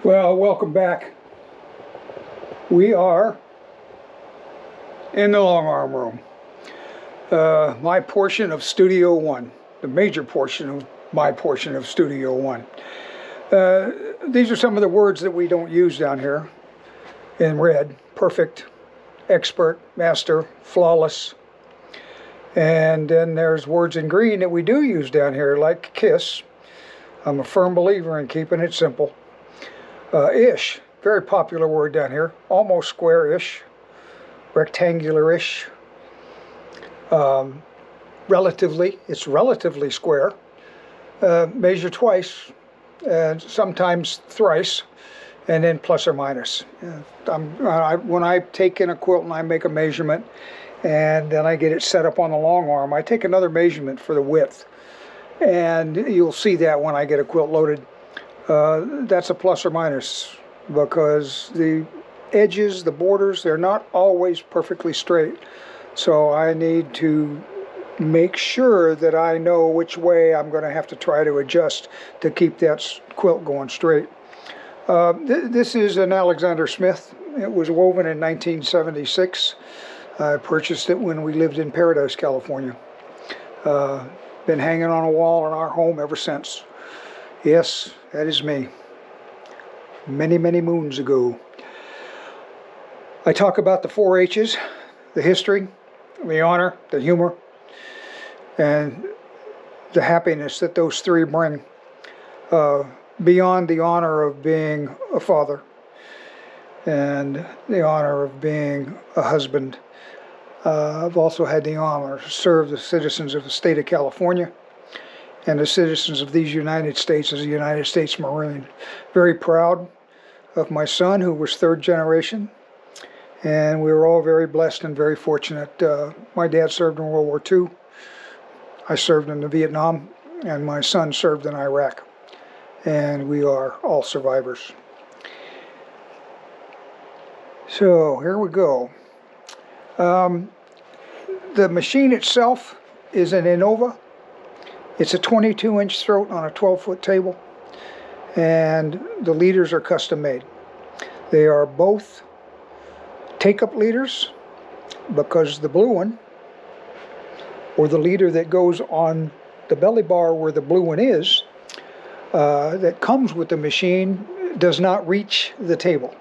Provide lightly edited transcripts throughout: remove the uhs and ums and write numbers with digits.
Well, welcome back. We are in the Longarm room. My portion of Studio One, the major portion of my portion of Studio One. These are some of the words that we don't use down here in red: perfect, expert, master, flawless. And then there's words in green that we do use down here, like kiss. I'm a firm believer in keeping it simple. Ish, very popular word down here, almost square-ish, rectangular-ish. Relatively, it's relatively square. Measure twice, and sometimes thrice, and then plus or minus. When I take in a quilt and I make a measurement, and then I get it set up on the long arm, I take another measurement for the width. And you'll see that when I get a quilt loaded. That's a plus or minus, because the edges, the borders, they're not always perfectly straight. So I need to make sure that I know which way I'm going to have to try to adjust to keep that quilt going straight. This is an Alexander Smith. It was woven in 1976. I purchased it when we lived in Paradise, California. Been hanging on a wall in our home ever since. Yes, that is me. Many, many moons ago. I talk about the 4 H's, the history, the honor, the humor, and the happiness that those 3 bring. Beyond the honor of being a father and the honor of being a husband, I've also had the honor to serve the citizens of the state of California and the citizens of these United States as a United States Marine. Very proud of my son, who was 3rd generation, and we were all very blessed and very fortunate. My dad served in World War II. I served in the Vietnam, and my son served in Iraq, and we are all survivors. So here we go. The machine itself is an Innova. It's a 22-inch throat on a 12-foot table, and the leaders are custom made. They are both take-up leaders, because the blue one, or the leader that goes on the belly bar where the blue one is, that comes with the machine, does not reach the table.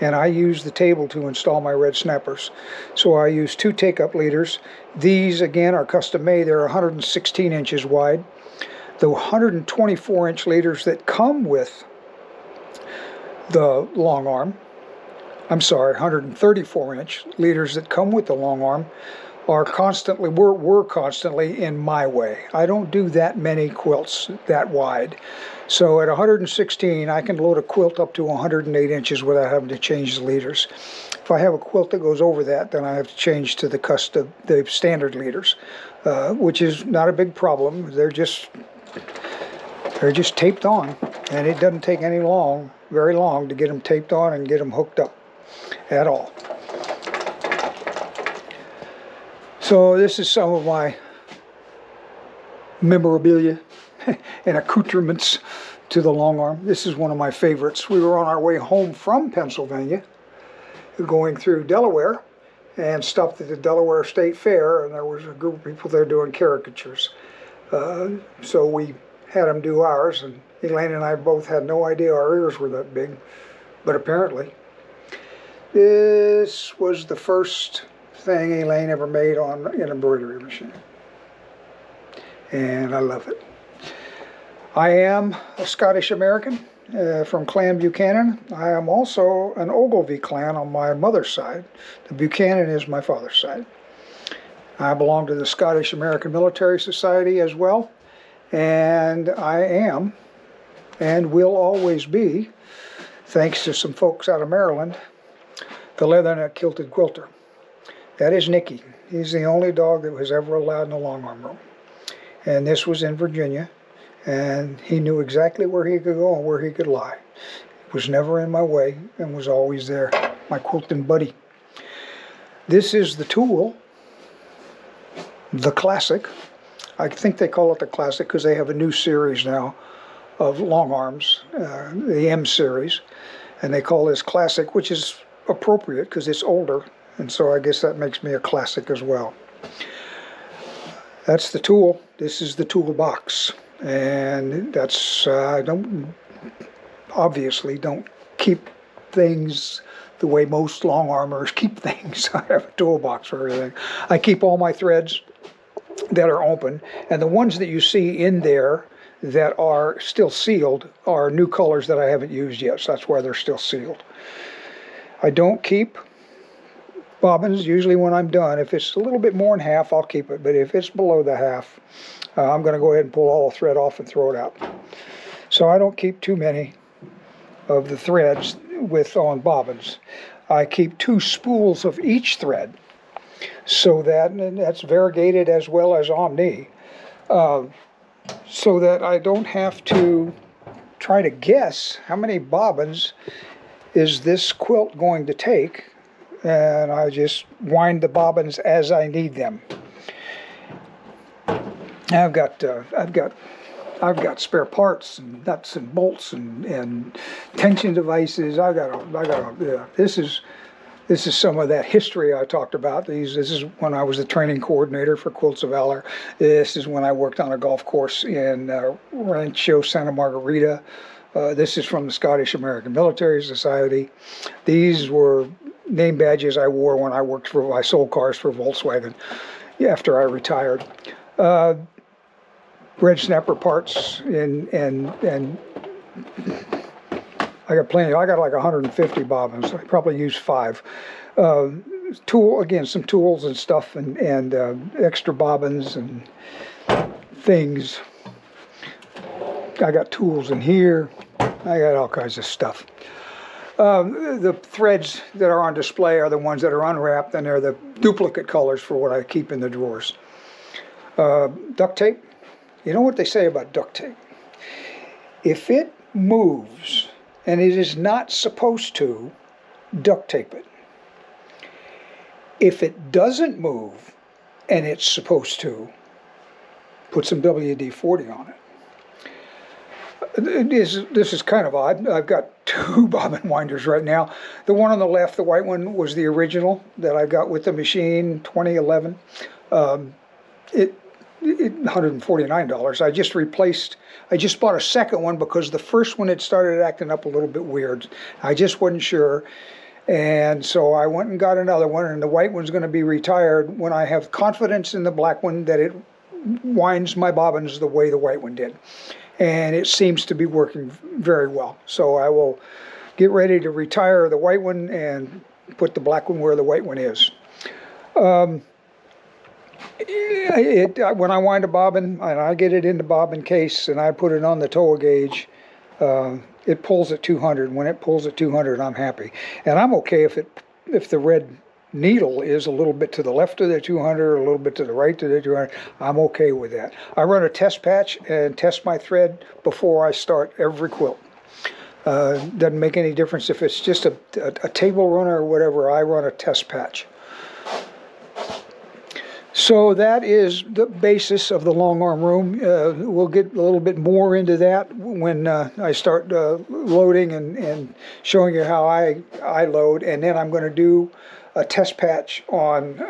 And I use the table to install my red snappers. So I use 2 take-up leaders. These, again, are custom made. They're 116 inches wide. The 124-inch leaders that come with the long arm, 134-inch leaders that come with the long arm are were constantly in my way. I don't do that many quilts that wide. So at 116, I can load a quilt up to 108 inches without having to change the leaders. If I have a quilt that goes over that, then I have to change to the standard leaders, which is not a big problem. They're just taped on, and it doesn't take very long to get them taped on and get them hooked up at all. So this is some of my memorabilia and accoutrements to the long arm. This is one of my favorites. We were on our way home from Pennsylvania, going through Delaware, and stopped at the Delaware State Fair, and there was a group of people there doing caricatures. So we had them do ours, and Elaine and I both had no idea our ears were that big, but apparently. This was the first thing Elaine ever made on an embroidery machine, and I love it. I am a Scottish American from Clan Buchanan. I am also an Ogilvy clan on my mother's side. The Buchanan is my father's side. I belong to the Scottish American Military Society as well, and I am, and will always be, thanks to some folks out of Maryland, the Leatherneck Kilted Quilter. That is Nicky. He's the only dog that was ever allowed in the long arm room. And this was in Virginia, and he knew exactly where he could go and where he could lie. He was never in my way and was always there, my quilting buddy. This is the tool, the Classic. I think they call it the Classic because they have a new series now of Longarms, the M series, and they call this classic, which is appropriate because it's older, and so I guess that makes me a classic as well. That's the tool. This is the toolbox, and that's I obviously don't keep things the way most long armors keep things. I have a toolbox for everything. I keep all my threads that are open, and the ones that you see in there that are still sealed are new colors that I haven't used yet, so that's why they're still sealed. I don't keep bobbins usually when I'm done. If it's a little bit more than half, I'll keep it, but if it's below the half, I'm going to go ahead and pull all the thread off and throw it out. So I don't keep too many of the threads on bobbins. I keep 2 spools of each thread, so that's variegated as well as omni, so that I don't have to try to guess how many bobbins is this quilt going to take, and I just wind the bobbins as I need them. I've got spare parts and nuts and bolts and tension devices. This is some of that history I talked about. This is when I was the training coordinator for Quilts of Valor. This is when I worked on a golf course in Rancho Santa Margarita. This is from the Scottish American Military Society. These were name badges I wore when I sold cars for Volkswagen after I retired. Red snapper parts and I got plenty. I got like 150 bobbins. I probably used 5. Some tools and stuff, and extra bobbins and things. I got tools in here. I got all kinds of stuff. The threads that are on display are the ones that are unwrapped, and they're the duplicate colors for what I keep in the drawers. Duct tape. You know what they say about duct tape? If it moves and it is not supposed to, duct tape it. If it doesn't move and it's supposed to, put some WD-40 on it. This is kind of odd. I've got 2 bobbin winders right now. The one on the left, the white one, was the original that I got with the machine, 2011. $149. I just bought a second one because the first one had started acting up a little bit weird. I just wasn't sure, and so I went and got another one, and the white one's going to be retired when I have confidence in the black one that it winds my bobbins the way the white one did, and it seems to be working very well. So I will get ready to retire the white one and put the black one where the white one is. When I wind a bobbin and I get it in the bobbin case and I put it on the toa gauge, it pulls at 200. When it pulls at 200, I'm happy, and I'm okay if the red needle is a little bit to the left of the 200 or a little bit to the right of the 200. I'm okay with that. I run a test patch and test my thread before I start every quilt. Doesn't make any difference if it's just a table runner or whatever. I run a test patch. So that is the basis of the long arm room. We'll get a little bit more into that when I start loading and showing you how I load, and then I'm going to do a test patch on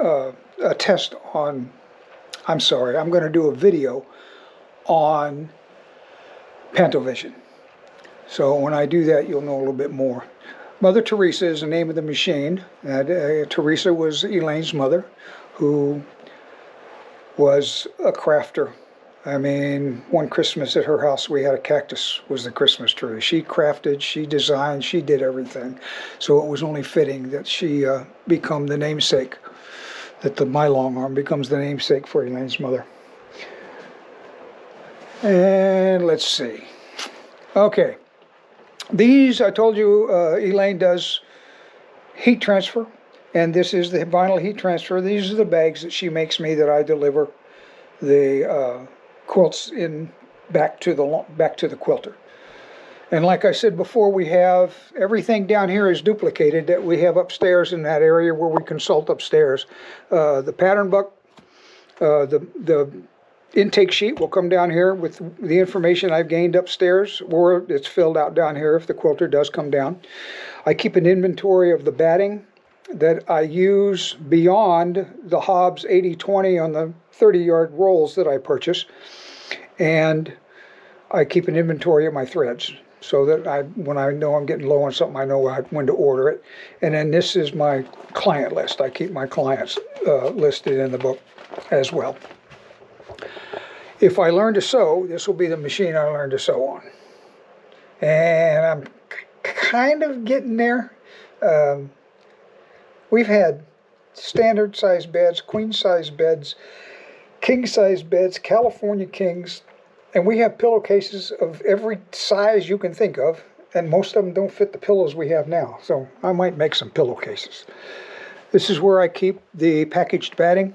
I'm going to do a video on Pantovision. So when I do that, you'll know a little bit more. Mother Teresa is the name of the machine. Teresa was Elaine's mother, who was a crafter. I mean, one Christmas at her house we had a cactus was the Christmas tree. She crafted, she designed, she did everything. So it was only fitting that she become the namesake, that my long arm becomes the namesake for Elaine's mother. And let's see. Okay. These, I told you, Elaine does heat transfer. And this is the vinyl heat transfer. These are the bags that she makes me that I deliver the quilts in back to the quilter. And like I said before, we have everything down here is duplicated that we have upstairs in that area where we consult upstairs. The pattern book, the intake sheet will come down here with the information I've gained upstairs, or it's filled out down here if the quilter does come down. I keep an inventory of the batting that I use beyond the Hobbs 80-20 on the 30-yard rolls that I purchase, and I keep an inventory of my threads so that when I know I'm getting low on something, I know when to order it. And then this is my client list. I keep my clients listed in the book as well. If I learn to sew, this will be the machine I learned to sew on. And I'm kind of getting there. We've had standard size beds, queen size beds, king size beds, California kings, and we have pillowcases of every size you can think of, and most of them don't fit the pillows we have now. So I might make some pillowcases. This is where I keep the packaged batting.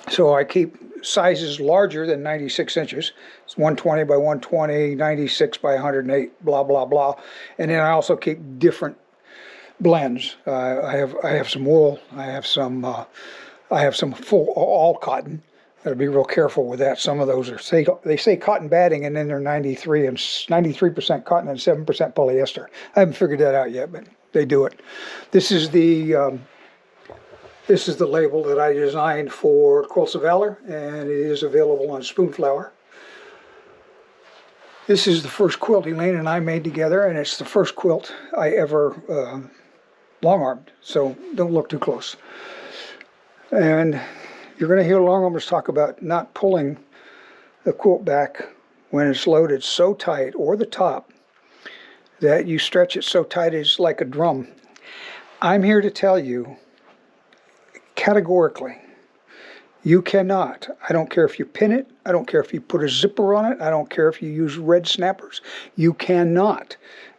So I keep sizes larger than 96 inches. It's 120 by 120, 96 by 108, blah, blah, blah. And then I also keep different blends. I have some wool. I have some full all cotton. Gotta be real careful with that. Some of those they say cotton batting, and then they're 93% cotton and 7% polyester. I haven't figured that out yet, but they do it. This is the label that I designed for Quilts of Valor, and it is available on Spoonflower. This is the first quilt Elaine and I made together, and it's the first quilt I ever long-armed, so don't look too close. And you're going to hear long-armers talk about not pulling the quilt back when it's loaded so tight, or the top, that you stretch it so tight it's like a drum. I'm here to tell you, categorically, you cannot. I don't care if you pin it. I don't care if you put a zipper on it. I don't care if you use red snappers. You cannot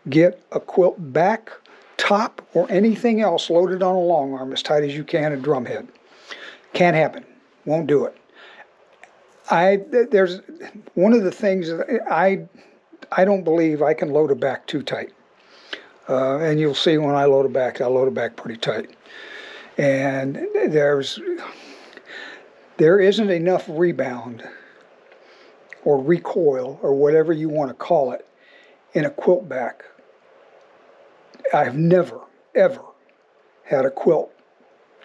get a quilt back, top, or anything else loaded on a long arm as tight as you can a drum head. Can't happen. Won't do it. There's one of the things that I don't believe I can load a back too tight. And you'll see when I load it back pretty tight. And there isn't enough rebound or recoil or whatever you want to call it in a quilt back. I've never, ever had a quilt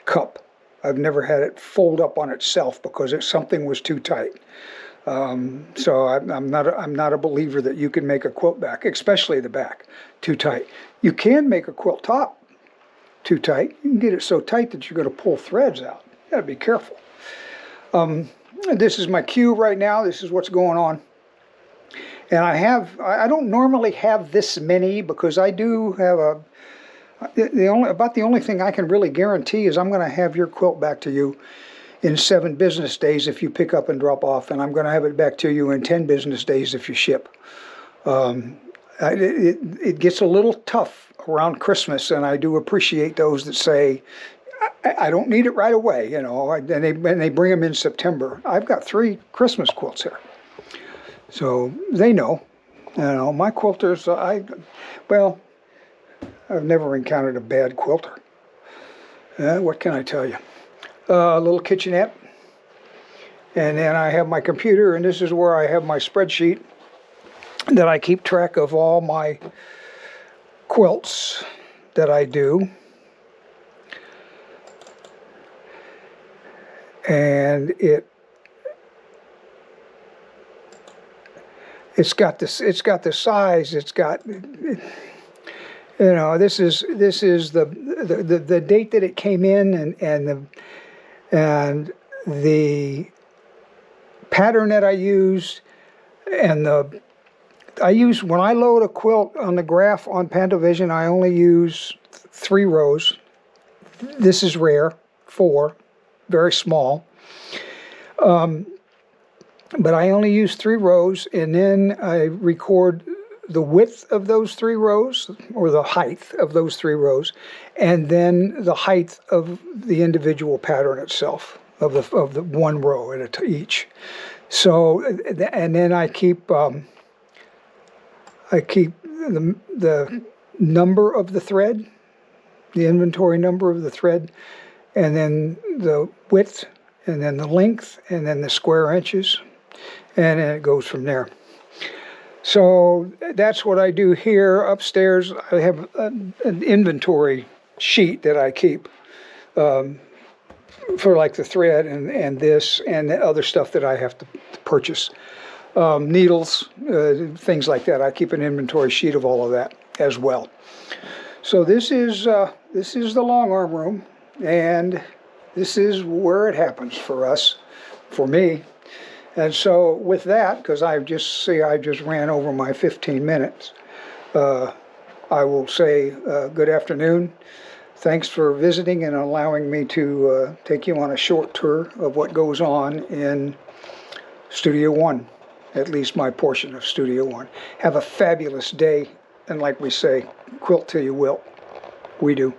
cup. I've never had it fold up on itself because something was too tight. So I'm not a believer that you can make a quilt back, especially the back, too tight. You can make a quilt top too tight. You can get it so tight that you're going to pull threads out. You got to be careful. This is my cue right now. This is what's going on. And I don't normally have this many because I do have the only thing I can really guarantee is I'm going to have your quilt back to you in 7 business days if you pick up and drop off, and I'm going to have it back to you in 10 business days if you ship. It gets a little tough around Christmas, and I do appreciate those that say, I don't need it right away, and they bring them in September. I've got 3 Christmas quilts here. So they know, my quilters, I've never encountered a bad quilter. What can I tell you? A little kitchenette. And then I have my computer, and this is where I have my spreadsheet that I keep track of all my quilts that I do. And it's got the size, it's got, this is the date that it came in, and the pattern that I used, and when I load a quilt on the graph on Pantovision, I only use 3 rows. This is rare, 4, very small. But I only use 3 rows, and then I record the width of those 3 rows, or the height of those 3 rows, and then the height of the individual pattern itself, of the 1 row at each. So, and then I keep the number of the thread, the inventory number of the thread, and then the width and then the length, and then the square inches, and then it goes from there. So that's what I do here. Upstairs, I have an inventory sheet that I keep for like the thread and this and the other stuff that I have to purchase. Needles, things like that. I keep an inventory sheet of all of that as well. So this is the long arm room, and this is where it happens for us, for me. And so with that, because I just ran over my 15 minutes, I will say good afternoon. Thanks for visiting and allowing me to take you on a short tour of what goes on in Studio One, at least my portion of Studio One. Have a fabulous day, and like we say, quilt till you wilt. We do.